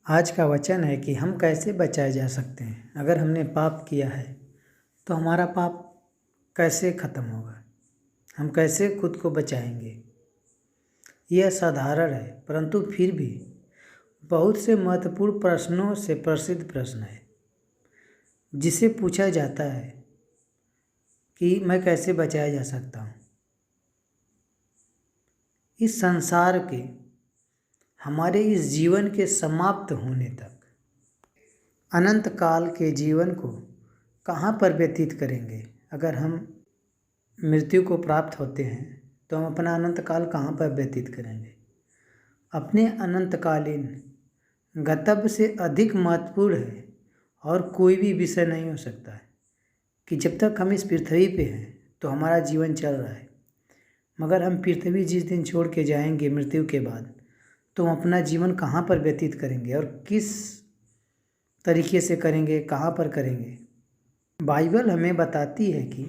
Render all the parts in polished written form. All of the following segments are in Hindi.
आज का वचन है कि हम कैसे बचाए जा सकते हैं। अगर हमने पाप किया है तो हमारा पाप कैसे ख़त्म होगा, हम कैसे खुद को बचाएंगे। यह साधारण है परंतु फिर भी बहुत से महत्वपूर्ण प्रश्नों से प्रसिद्ध प्रश्न है, जिसे पूछा जाता है कि मैं कैसे बचाया जा सकता हूँ। इस संसार के हमारे इस जीवन के समाप्त होने तक अनंत काल के जीवन को कहाँ पर व्यतीत करेंगे। अगर हम मृत्यु को प्राप्त होते हैं तो हम अपना अनंत काल कहाँ पर व्यतीत करेंगे। अपने अनंतकालीन गंतव्य से अधिक महत्वपूर्ण है और कोई भी विषय नहीं हो सकता है कि जब तक हम इस पृथ्वी पे हैं तो हमारा जीवन चल रहा है, मगर हम पृथ्वी जिस दिन छोड़ के जाएंगे मृत्यु के बाद, तो हम अपना जीवन कहाँ पर व्यतीत करेंगे और किस तरीके से करेंगे, कहाँ पर करेंगे। बाइबल हमें बताती है कि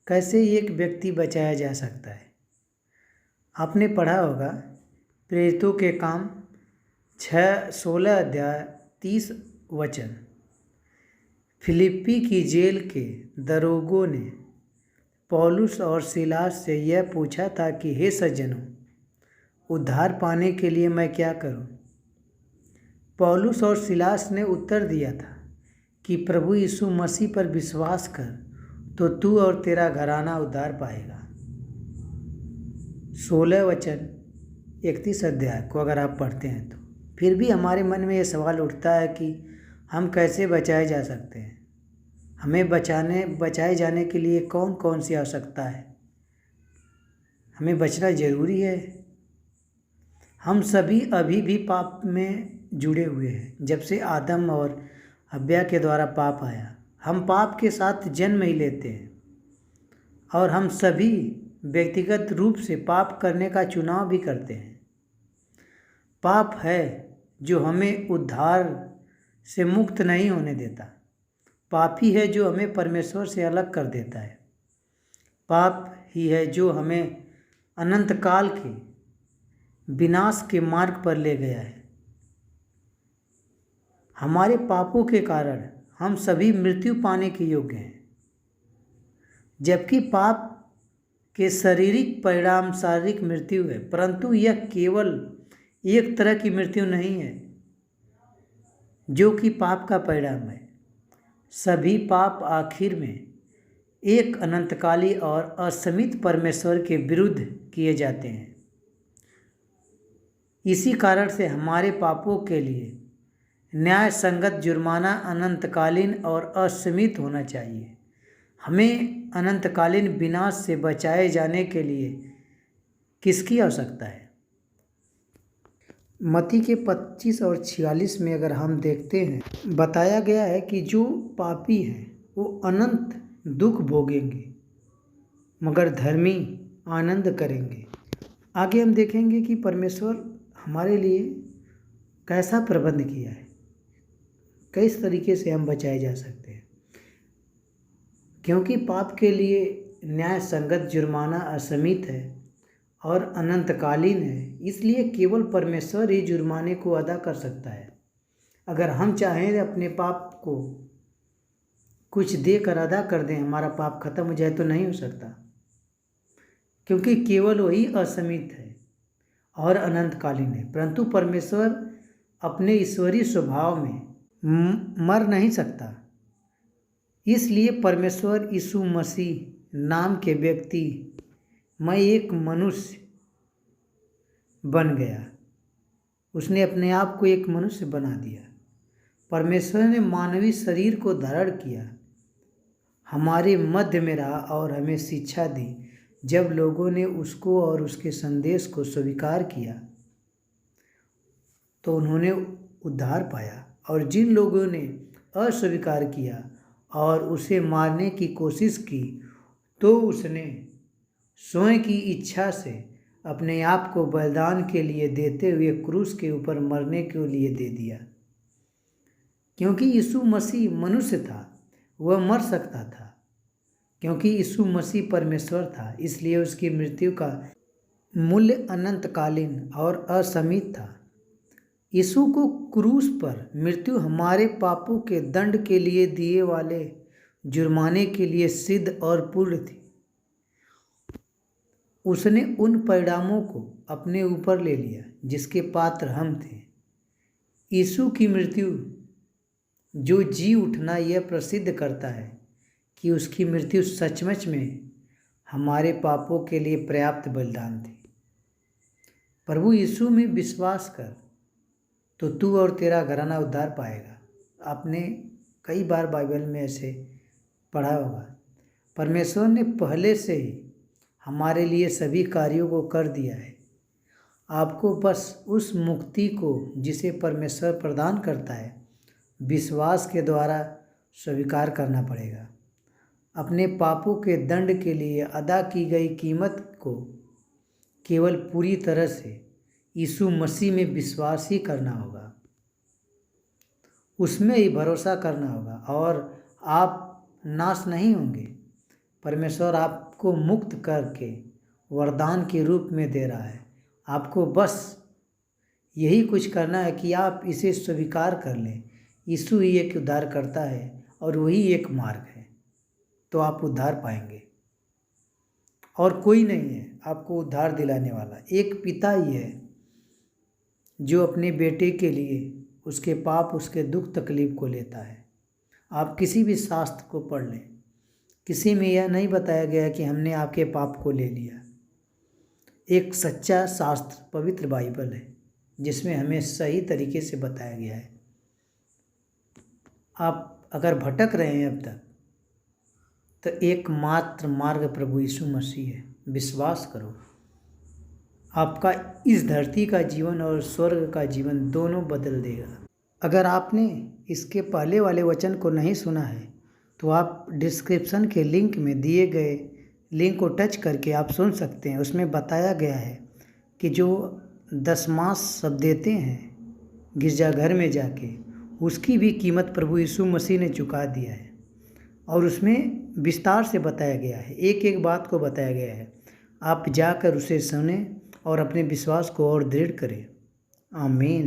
कैसे एक व्यक्ति बचाया जा सकता है। आपने पढ़ा होगा प्रेरितों के काम 16 अध्याय 30 वचन। फिलिप्पी की जेल के दरोगों ने पौलुस और सीलास से यह पूछा था कि हे सज्जनों, उद्धार पाने के लिए मैं क्या करूं। पौलुस और सीलास ने उत्तर दिया था कि प्रभु यीशु मसीह पर विश्वास कर तो तू और तेरा घराना उद्धार पाएगा। 16 वचन 31 अध्याय को अगर आप पढ़ते हैं तो फिर भी हमारे मन में ये सवाल उठता है कि हम कैसे बचाए जा सकते हैं। हमें बचाए जाने के लिए कौन कौन सी आवश्यकता है। हमें बचना ज़रूरी है। हम सभी अभी भी पाप में जुड़े हुए हैं। जब से आदम और हव्वा के द्वारा पाप आया, हम पाप के साथ जन्म ही लेते हैं और हम सभी व्यक्तिगत रूप से पाप करने का चुनाव भी करते हैं। पाप है जो हमें उद्धार से मुक्त नहीं होने देता। पाप ही है जो हमें परमेश्वर से अलग कर देता है। पाप ही है जो हमें अनंत काल के विनाश के मार्ग पर ले गया है। हमारे पापों के कारण हम सभी मृत्यु पाने के योग्य हैं। जबकि पाप के शारीरिक परिणाम शारीरिक मृत्यु है, परंतु यह केवल एक तरह की मृत्यु नहीं है जो कि पाप का परिणाम है। सभी पाप आखिर में एक अनंतकाली और असीमित परमेश्वर के विरुद्ध किए जाते हैं। इसी कारण से हमारे पापों के लिए न्याय संगत जुर्माना अनंतकालीन और असीमित होना चाहिए। हमें अनंतकालीन विनाश से बचाए जाने के लिए किसकी आवश्यकता है। मत्ती के 25 और 46 में अगर हम देखते हैं, बताया गया है कि जो पापी हैं वो अनंत दुख भोगेंगे मगर धर्मी आनंद करेंगे। आगे हम देखेंगे कि परमेश्वर हमारे लिए कैसा प्रबंध किया है, किस तरीके से हम बचाए जा सकते हैं। क्योंकि पाप के लिए न्याय संगत जुर्माना असीमित है और अनंतकालीन है, इसलिए केवल परमेश्वर ही जुर्माने को अदा कर सकता है। अगर हम चाहें अपने पाप को कुछ देकर अदा कर दें, हमारा पाप खत्म हो जाए, तो नहीं हो सकता, क्योंकि केवल वही असीमित है और अनंतकालीन है। परंतु परमेश्वर अपने ईश्वरीय स्वभाव में मर नहीं सकता, इसलिए परमेश्वर यीशु मसीह नाम के व्यक्ति में एक मनुष्य बन गया। उसने अपने आप को एक मनुष्य बना दिया। परमेश्वर ने मानवीय शरीर को धारण किया, हमारे मध्य में रहा और हमें शिक्षा दी। जब लोगों ने उसको और उसके संदेश को स्वीकार किया तो उन्होंने उद्धार पाया, और जिन लोगों ने अस्वीकार किया और उसे मारने की कोशिश की तो उसने स्वयं की इच्छा से अपने आप को बलिदान के लिए देते हुए क्रूस के ऊपर मरने के लिए दे दिया। क्योंकि यीशु मसीह मनुष्य था, वह मर सकता था। क्योंकि यीशु मसीह परमेश्वर था, इसलिए उसकी मृत्यु का मूल्य अनंतकालीन और असीमित था। यीशु को क्रूस पर मृत्यु हमारे पापों के दंड के लिए दिए वाले जुर्माने के लिए सिद्ध और पूर्ण थी। उसने उन परिणामों को अपने ऊपर ले लिया जिसके पात्र हम थे। यीशु की मृत्यु जो जी उठना यह प्रसिद्ध करता है कि उसकी मृत्यु सचमुच में हमारे पापों के लिए पर्याप्त बलिदान थी। प्रभु यीशु में विश्वास कर तो तू और तेरा घराना उद्धार पाएगा। आपने कई बार बाइबल में ऐसे पढ़ा होगा। परमेश्वर ने पहले से ही हमारे लिए सभी कार्यों को कर दिया है। आपको बस उस मुक्ति को जिसे परमेश्वर प्रदान करता है विश्वास के द्वारा स्वीकार करना पड़ेगा। अपने पापों के दंड के लिए अदा की गई कीमत को केवल पूरी तरह से यीशु मसीह में विश्वास ही करना होगा, उसमें ही भरोसा करना होगा और आप नाश नहीं होंगे। परमेश्वर आपको मुक्त करके वरदान के रूप में दे रहा है। आपको बस यही कुछ करना है कि आप इसे स्वीकार कर लें। यीशु ही एक उद्धार करता है और वही एक मार्ग है, तो आप उद्धार पाएंगे और कोई नहीं है आपको उद्धार दिलाने वाला। एक पिता ही है जो अपने बेटे के लिए उसके पाप, उसके दुख तकलीफ को लेता है। आप किसी भी शास्त्र को पढ़ लें, किसी में यह नहीं बताया गया कि हमने आपके पाप को ले लिया। एक सच्चा शास्त्र पवित्र बाइबल है जिसमें हमें सही तरीके से बताया गया है। आप अगर भटक रहे हैं अब तक, तो एकमात्र मार्ग प्रभु यीशु मसीह है। विश्वास करो, आपका इस धरती का जीवन और स्वर्ग का जीवन दोनों बदल देगा। अगर आपने इसके पहले वाले वचन को नहीं सुना है तो आप डिस्क्रिप्शन के लिंक में दिए गए लिंक को टच करके आप सुन सकते हैं। उसमें बताया गया है कि जो दशमांश सब देते हैं गिरजाघर में जाके, उसकी भी कीमत प्रभु यीशु मसीह ने चुका दिया है और उसमें विस्तार से बताया गया है, एक एक बात को बताया गया है। आप जाकर उसे सुनें और अपने विश्वास को और दृढ़ करें। आमीन।